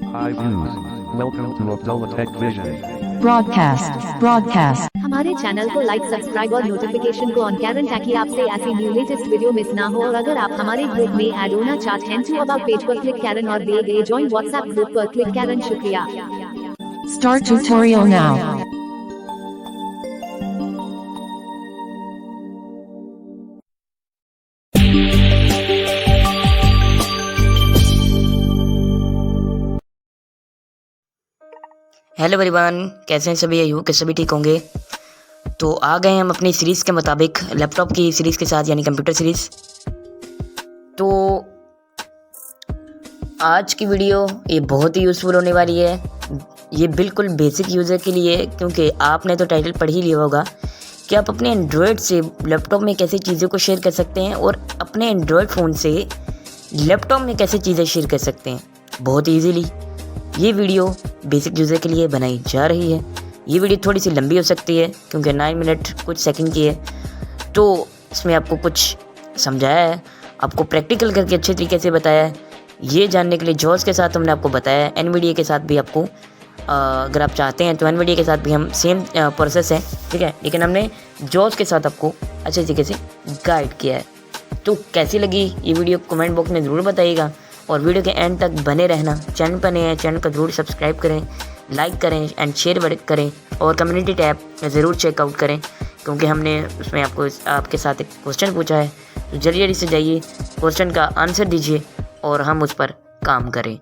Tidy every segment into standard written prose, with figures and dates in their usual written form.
Hi views. Welcome to Abdullah Tech Vision. broadcast हमारे channel को like subscribe और notification को ऑन करें ताकि आपसे ऐसी न्यू लेटेस्ट वीडियो मिस ना हो। और अगर आप हमारे ग्रुप में ऐड होना चाहते हैं तो अबाउट पेज पर क्लिक करें और दिए गए ज्वाइन व्हाट्सएप ग्रुप पर क्लिक करें। शुक्रिया। start tutorial now. Hello everyone, कैसे हैं सभी? यू के सभी ठीक होंगे। तो आ गए हम अपनी सीरीज़ के मुताबिक लैपटॉप की सीरीज़ के साथ, यानी कंप्यूटर सीरीज़। तो आज की वीडियो ये बहुत ही यूज़फुल होने वाली है। ये बिल्कुल बेसिक यूज़र के लिए, क्योंकि आपने तो टाइटल पढ़ ही लिया होगा कि आप अपने एंड्रॉयड से लैपटॉप में कैसे चीज़ों को शेयर कर सकते हैं और अपने एंड्रॉयड फ़ोन से लैपटॉप में कैसे चीज़ें शेयर कर सकते हैं बहुत ईजीली। ये वीडियो बेसिक यूज़र के लिए बनाई जा रही है। ये वीडियो थोड़ी सी लंबी हो सकती है क्योंकि 9 मिनट कुछ सेकंड की है। तो इसमें आपको कुछ समझाया है, आपको प्रैक्टिकल करके अच्छे तरीके से बताया है। ये जानने के लिए जॉस के साथ हमने आपको बताया है, एनवीडिया के साथ भी आपको अगर आप चाहते हैं तो एनवीडिया के साथ भी हम सेम प्रोसेस है, ठीक है, लेकिन हमने जॉस के साथ आपको अच्छे तरीके से गाइड किया है। तो कैसी लगी ये वीडियो कमेंट बॉक्स में ज़रूर बताइएगा और वीडियो के एंड तक बने रहना। चैनल पर नए हैं, चैनल को ज़रूर सब्सक्राइब करें, लाइक करें एंड शेयर करें और कम्युनिटी टैब ज़रूर चेकआउट करें, क्योंकि हमने उसमें आपके साथ एक क्वेश्चन पूछा है। तो जल्दी जल्दी से जाइए, क्वेश्चन का आंसर दीजिए और हम उस पर काम करें।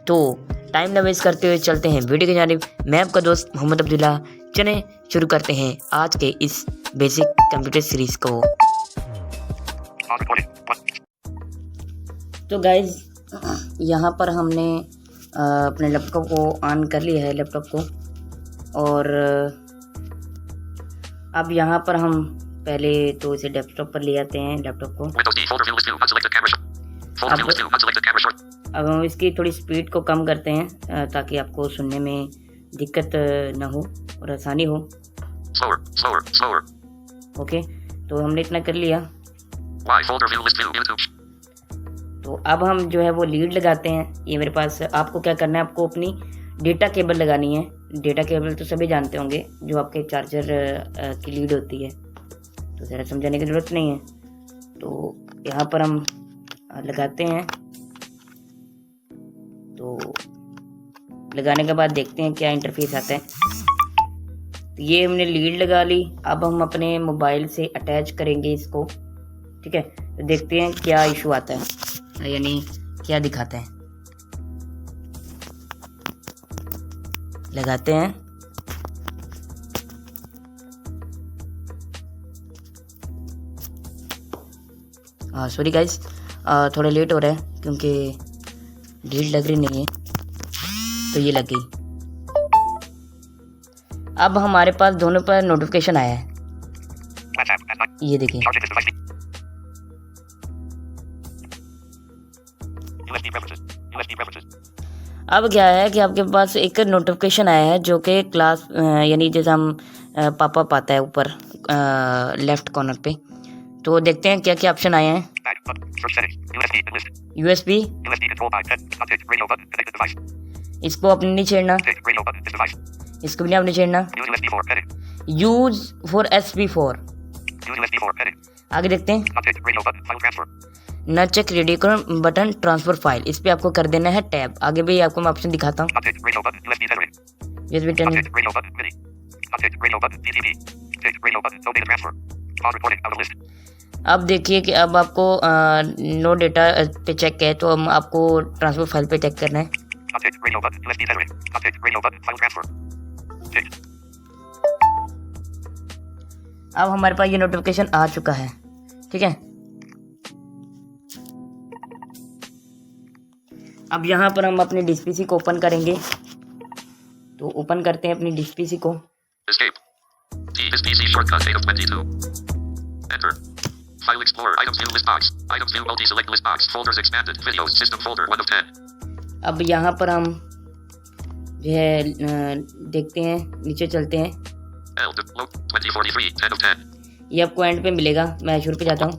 तो टाइम न वेस्ट करते हुए चलते हैं वीडियो की जानिब। मैं आपका दोस्त मोहम्मद अब्दुल्ला। चलें शुरू करते हैं आज के इस बेसिक कंप्यूटर सीरीज़ को। तो गाइज़, यहाँ पर हमने अपने लैपटॉप को ऑन कर लिया है, लैपटॉप को। और अब यहाँ पर हम पहले तो इसे डेस्कटॉप पर ले आते हैं लैपटॉप को। अब हम इसकी थोड़ी स्पीड को कम करते हैं ताकि आपको सुनने में दिक्कत ना हो और आसानी हो। ओके, तो हमने इतना कर लिया। तो अब हम जो है वो लीड लगाते हैं। ये मेरे पास, आपको क्या करना है, आपको अपनी डेटा केबल लगानी है। डेटा केबल तो सभी जानते होंगे, जो आपके चार्जर की लीड होती है, तो ज़रा समझाने की ज़रूरत नहीं है। तो यहाँ पर हम लगाते हैं। तो लगाने के बाद देखते हैं क्या इंटरफेस आता है। तो ये हमने लीड लगा ली। अब हम अपने मोबाइल से अटैच करेंगे इसको, ठीक है। तो देखते हैं क्या इशू आता है, यानी क्या दिखाते हैं। लगाते हैं। सॉरी गाइस, थोड़ा लेट हो रहा है क्योंकि लीड लग रही नहीं है। तो ये लग गई। अब हमारे पास दोनों पर नोटिफिकेशन आया है, ये देखिए। अब क्या है कि आपके पास एक नोटिफिकेशन आया है जो कि क्लास, यानी जैसे हम पॉपअप आता है ऊपर लेफ्ट कॉर्नर पे। तो देखते हैं क्या क्या ऑप्शन आए हैं। USB, इसको अपने नहीं छेड़ना, इसको भी नहीं अपने छेड़ना। Use for SP4। आगे देखते हैं। न check radio button transfer file, इस पे आपको कर देना है टैब। आगे भी आपको मैं ऑप्शन दिखाता हूँ। USB turn. अब देखिए कि अब आपको नो डेटा पे चेक है, तो हम आपको ट्रांसफर फाइल पे चेक करना है। अब हमारे पास ये नोटिफिकेशन आ चुका है, ठीक है। अब यहाँ पर हम अपने डिस्पीसी को ओपन करेंगे। तो ओपन करते हैं अपनी डिस्पीसी को। File Explorer, items view list box, items view multi select list box, folders expanded, videos, system folder 1 of 10. अब यहाँ पर हम जो है देखते हैं, नीचे चलते हैं। 2043, 10 of 10. ये आपको एंड पे मिलेगा। मैं शुरू पे जाता हूँ।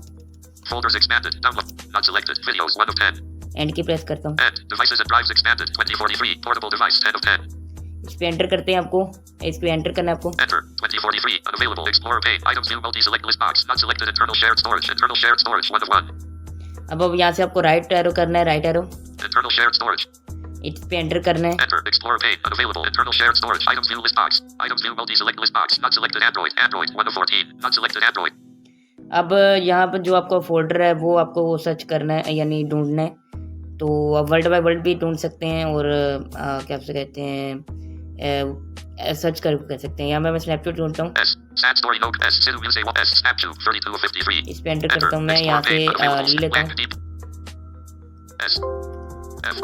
Folders expanded, download, not selected, videos 1 of 10. And की प्रेस करता हूँ। End. Devices and drives expanded. 2043. Portable device. 10 of 10. इस पे एंटर करते हैं आपको, इस पे एंटर करना है आपको। Enter. 2043. Unavailable. Explorer pane. Items view multi-select list box. Not selected. Internal shared storage. Internal shared storage. 1 of 1. अब यहाँ से आपको राइट एरो करना है, right arrow, Internal shared storage. इस पे एंटर करना है। Enter. Explorer pane. Unavailable. Internal shared storage. Items view list box. Items view multi-select list box. Not selected. Android. Android. 1 of 14. Not selected. Android. अब यहाँ पर जो आपका फोल्डर है वो आपको वो सर्च करना है, यानी ढूंढना है। तो आप वर्ल्ड बाय वर्ल्ड भी ढूंढ सकते हैं और क्या से कहते हैं सर्च कर सकते हैं। यहाँ मैं स्नैपचैट ढूंढता हूँ, S. Sad story note. S. Sidu Muse. S. Snapchat. 32 of 53. इस पे एंटर करता हूँ मैं। यहाँ से ले लेता हूँ। S. F.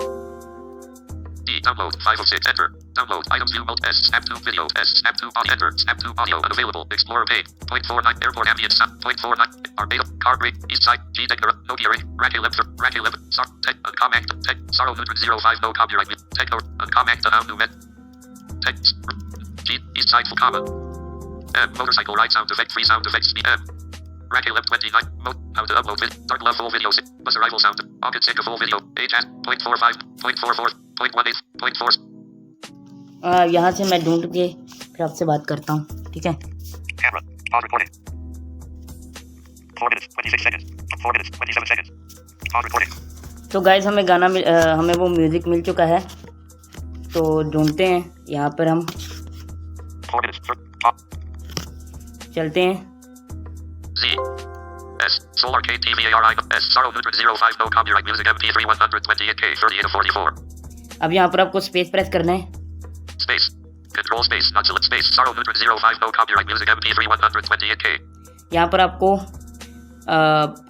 D. Download. 5 of 6. Enter. Download. Items view mode. S. Snap 2 video. S. Snap 2 audio. Enter. Snap 2 audio. Unavailable. Explorer pane. 0.49. Airport ambient sound. 0.49. Armada. Car break. East side. G. Decker. Nokia ring. Rack 11. Rack 11. Sar. Tech. Uncomact. Tech. Sorrow Nutrid 05. No copyright. Tech. Uncomact. Down new met. Tech. G. East side. Fukama. M. Motorcycle ride sound effect. Free sound effects. M. Rack 11 29. How to upload video. Dark love full video. Bus arrival sound. Pocket sync full video. Age at 0.45. 0.44. 0.18. 0.4. यहाँ से मैं ढूंढ के फिर आपसे बात करता हूँ, ठीक है। Camera. Pause recording. 4 minutes 26 seconds. 4 minutes 27 seconds. Pause recording. तो गाइस हमें गाना हमें वो म्यूज़िक मिल चुका है, तो ढूंढते हैं। यहाँ पर हम 4 minutes. चलते हैं। Z. S. Solar K TVARI. S. Sorrow Nutrid 05. No copyright music. MP3 128K 38 of 44. अब यहाँ पर आपको स्पेस प्रेस करना है। Space. Control space. Not select space. Sorrow Nutrid 05. No copyright music. MP3 128K. यहाँ पर आपको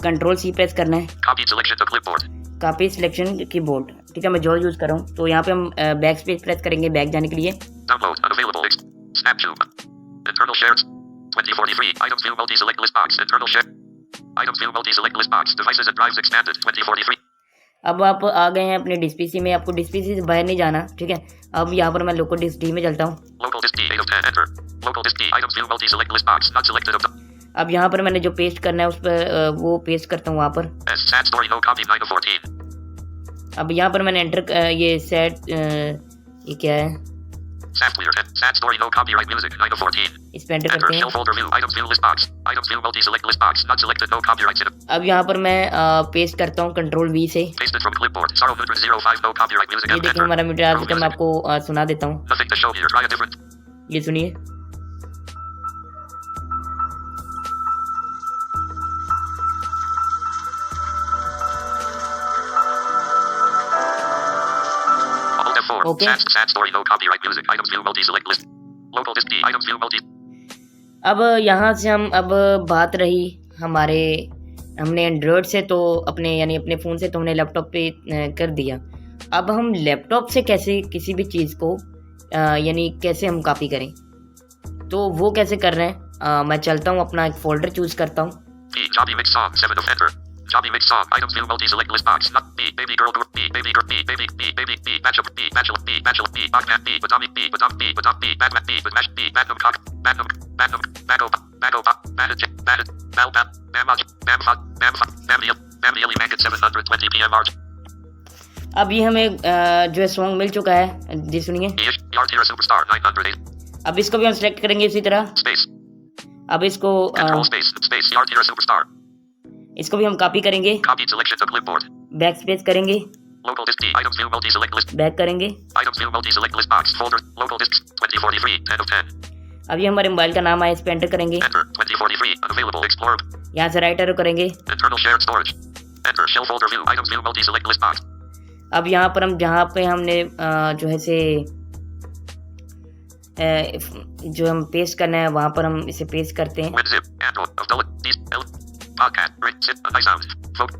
कंट्रोल सी प्रेस करना है। Copy selection to clipboard. Copy selection keyboard, ठीक है। मैं जो यूज़ कर रहा हूँ, तो यहाँ पे हम बैक स्पेस प्रेस करेंगे बैक जाने के लिए। Download. Unavailable. Snapchat. Internal shared. 2043. Items view multi-select list box. Internal share. Items view multi-select list box. Devices and drives expanded. 2043. अब आप आ गए हैं अपने डिस्पीसी में, आपको डिस्पीसी से बाहर नहीं जाना, ठीक है। अब यहाँ पर मैं लोकल डिस्क डी में चलता हूँ। Local disk D 8 of 10. Enter. Local disk D. Items view multi-select list box. Not selected of the. अब यहाँ पर मैंने जो पेस्ट करना है उस पर वो पेस्ट करता हूँ वहाँ पर। S. Sad story. No copy. 9 of 14. अब यहाँ पर मैंने एंटर ये सेट ये क्या है, Sampler. Sad story. No copyright music. 9 of 14. इस पे एंटर Enter. करते Shell हैं। folder view. Items view list box. Items view multi-select list box. Not selected. No copyright. अब यहाँ पर मैं पेस्ट करता हूँ कंट्रोल वी से। Pasted from clipboard. Sorrow Nutrid 05. No copyright music. ये देखिए हमारा मीटर आ चुका है। मैं आपको सुना देता हूँ, Nothing to show here. Try a different. ये सुनिए। Alt F4. Okay. Sad story. No copyright music. Items view multi-select list. Local disk D. Items view multi. अब यहाँ से हम अब बात रही हमने एंड्रॉयड से तो अपने यानी अपने फ़ोन से तो हमने लैपटॉप पे कर दिया। अब हम लैपटॉप से कैसे किसी भी चीज़ को यानी कैसे हम कॉपी करें, तो वो कैसे कर रहे हैं। मैं चलता हूँ, अपना एक फ़ोल्डर चूज़ करता हूँ। B. Jobby mix song. 7 of enter. Jobby mix song. Items view multi-select list box. Not B. Baby girl group. B. Baby girl. B. Baby. B. Baby. B. Matchup. B. Matchup. B. Matchup. B. Bogman. B. Badami. B. Badam. B. Badam. B. Badman. B. Badmash. B. Magnum cock. Magnum. Magnum. Mago. Mago. Manage. Manage. Malbam. Mamaj. Mamfa. Mamfa. Mamdiel. Mamdieli Manket 720 PM March. अब ये हमें जो है song मिल चुका है, जी सुनिए। Ish. Yartira Superstar 908. अब इसको भी हम सेलेक्ट करेंगे इसी तरह। Space. अब इसको Control space. Space. Yartira Superstar. इसको भी हम कॉपी करेंगे, Copy selection to clipboard. Back space करेंगे, Local disk D. Items view multi-select list. Back करेंगे। Items view multi-select list box. Folder. Local disks. 2043. 10 of 10. अब ये हमारे मोबाइल का नाम आया, इस पे एंटर करेंगे। Enter. 2043. Unavailable. Explorer. यहाँ से राइट एरो करेंगे। Internal shared storage. Enter. Shell folder view. Items view multi-select list box. अब यहाँ पर हम जहाँ पे हमने जो है से जो हम पेस्ट करना है वहाँ पर हम इसे पेस्ट करते हैं। WinZip. Android. Of these. L. Podcast. Ring. Sit. Nisound. Vote.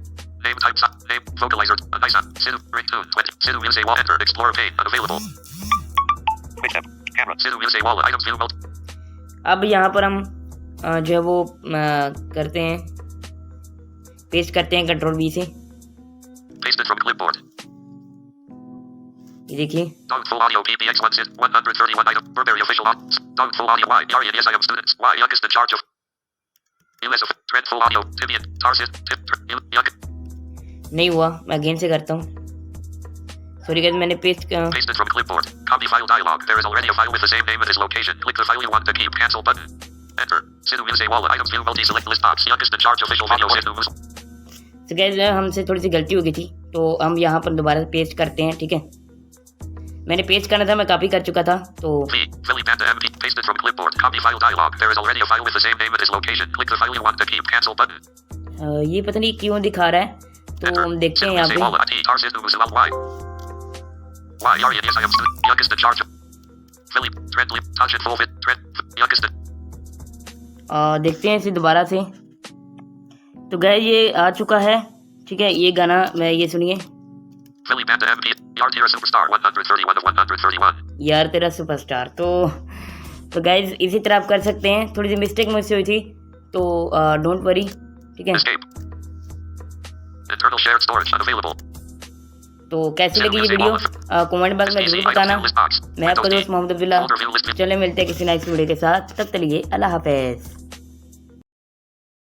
Name type. Name. Vocalizer. Nisound. Sidu. Ringtone. 20. Sidu Music Wall. Enter. Explorer pane. Unavailable. Switch app. Camera. Sidu Music Wall. Items view multi. अब यहाँ पर हम जो है वो करते हैं, paste करते हैं कंट्रोल वी से। Pasted from clipboard. ये देखिए। Dogful audio PPX 131 item. Burberry official on. Dogful audio Y. Yarian. Yes, I am students. Y. Yuck is the charge of. US of Dreadful audio. Tibian. Tarsis. Tip. Yuck. नहीं हुआ, मैं again से करता हूँ। Sorry guys, मैंने paste Pasted from clipboard. Copy file dialog. There is already a file with the same name and its location. Click the file you want to keep. Cancel button. Enter. Sidhu Muse Walla. Items view multi-select list box. Youngest in charge official video. Sidhu Muse. तो guys हमसे थोड़ी सी गलती हो गई थी, तो हम यहाँ पर दोबारा पेस्ट करते हैं। ठीक है, मैंने पेस्ट करना था, मैं कॉपी कर चुका था। तो Philly Panda MP. Pasted from clipboard. Copy file dialog. There is already a file with the same name and its location. Click the file you want to keep. Cancel button. ये पता नहीं क्यों दिखा रहा है, तो हम देखते हैं यहाँ Sidhu Muse पे। Walla. T. R. Sidhu Muse Walla. Why are you? Yes, I am still youngest in charge. Philly Trent Lee. Tajin Volvit. Trent youngest in. देखते हैं इसे दोबारा से। तो गाइस ये आ चुका है। ठीक है, ये गाना मैं ये सुनिए। Philly Panda MP. Yar Tira Superstar 131 of 131. यार तेरा सुपरस्टार। तो गाइज इसी तरह आप कर सकते हैं। थोड़ी सी मिस्टेक मुझसे हुई थी, तो डोंट वरी। ठीक है, Escape. Internal shared storage unavailable. तो कैसी लगी ये वीडियो कमेंट बॉक्स में जरूर बताना। मैं आपका दोस्त मोहम्मद अब्दुल्ला। चले मिलते हैं किसी नेक्स्ट वीडियो के साथ, तब तक के लिए अल्लाह हाफिज़।